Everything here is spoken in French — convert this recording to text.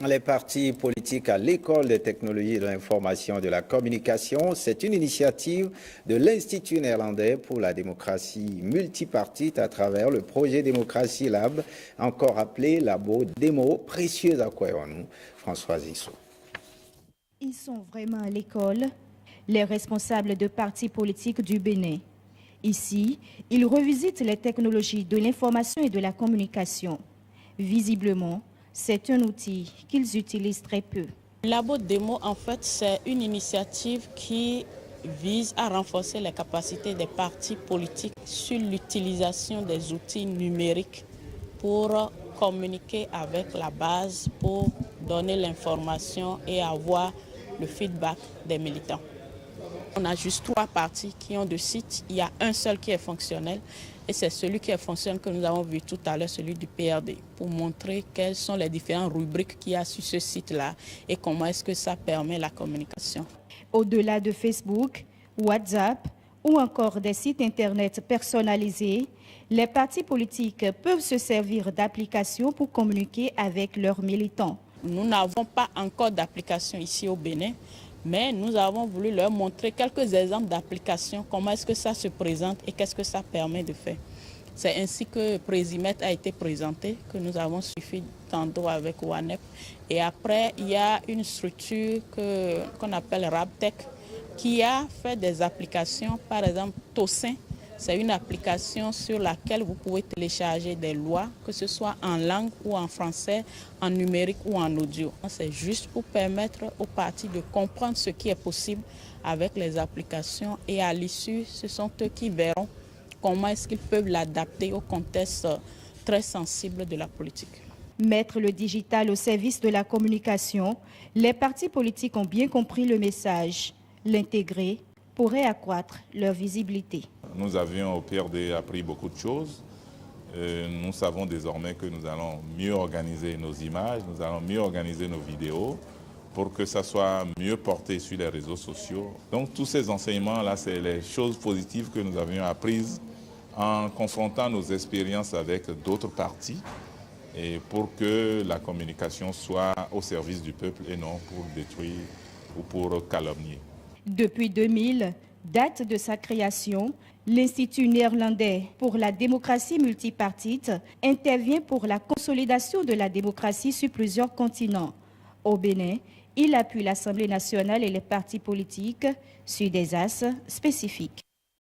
Les partis politiques à l'École des technologies de l'information et de la communication, c'est une initiative de l'Institut néerlandais pour la démocratie multipartite à travers le projet Démocratie Lab, encore appelé Labo Démo, précieux à quoi nous, Françoise Issou. Ils sont vraiment à l'école, les responsables de partis politiques du Bénin. Ici, ils revisitent les technologies de l'information et de la communication. Visiblement, c'est un outil qu'ils utilisent très peu. Labo Démo, en fait, c'est une initiative qui vise à renforcer les capacités des partis politiques sur l'utilisation des outils numériques pour communiquer avec la base, pour donner l'information et avoir le feedback des militants. On a juste 3 partis qui ont 2 sites. Il y a un seul qui est fonctionnel et c'est celui qui est fonctionnel que nous avons vu tout à l'heure, celui du PRD, pour montrer quelles sont les différentes rubriques qu'il y a sur ce site-là et comment est-ce que ça permet la communication. Au-delà de Facebook, WhatsApp ou encore des sites Internet personnalisés, les partis politiques peuvent se servir d'applications pour communiquer avec leurs militants. Nous n'avons pas encore d'application ici au Bénin, mais nous avons voulu leur montrer quelques exemples d'applications, comment est-ce que ça se présente et qu'est-ce que ça permet de faire. C'est ainsi que Présimet a été présenté, que nous avons suivi tantôt avec WANEP. Et après, il y a une structure qu'on appelle Rabtech qui a fait des applications, par exemple Tossin. C'est une application sur laquelle vous pouvez télécharger des lois, que ce soit en langue ou en français, en numérique ou en audio. C'est juste pour permettre aux partis de comprendre ce qui est possible avec les applications et à l'issue, ce sont eux qui verront comment est-ce qu'ils peuvent l'adapter au contexte très sensible de la politique. Mettre le digital au service de la communication, les partis politiques ont bien compris le message. L'intégrer pourrait accroître leur visibilité. Nous avions au PRD appris beaucoup de choses. Nous savons désormais que nous allons mieux organiser nos images, nous allons mieux organiser nos vidéos pour que ça soit mieux porté sur les réseaux sociaux. Donc tous ces enseignements-là, c'est les choses positives que nous avions apprises en confrontant nos expériences avec d'autres partis et pour que la communication soit au service du peuple et non pour détruire ou pour calomnier. Depuis 2000, date de sa création, l'Institut néerlandais pour la démocratie multipartite intervient pour la consolidation de la démocratie sur plusieurs continents. Au Bénin, il appuie l'Assemblée nationale et les partis politiques sur des axes spécifiques.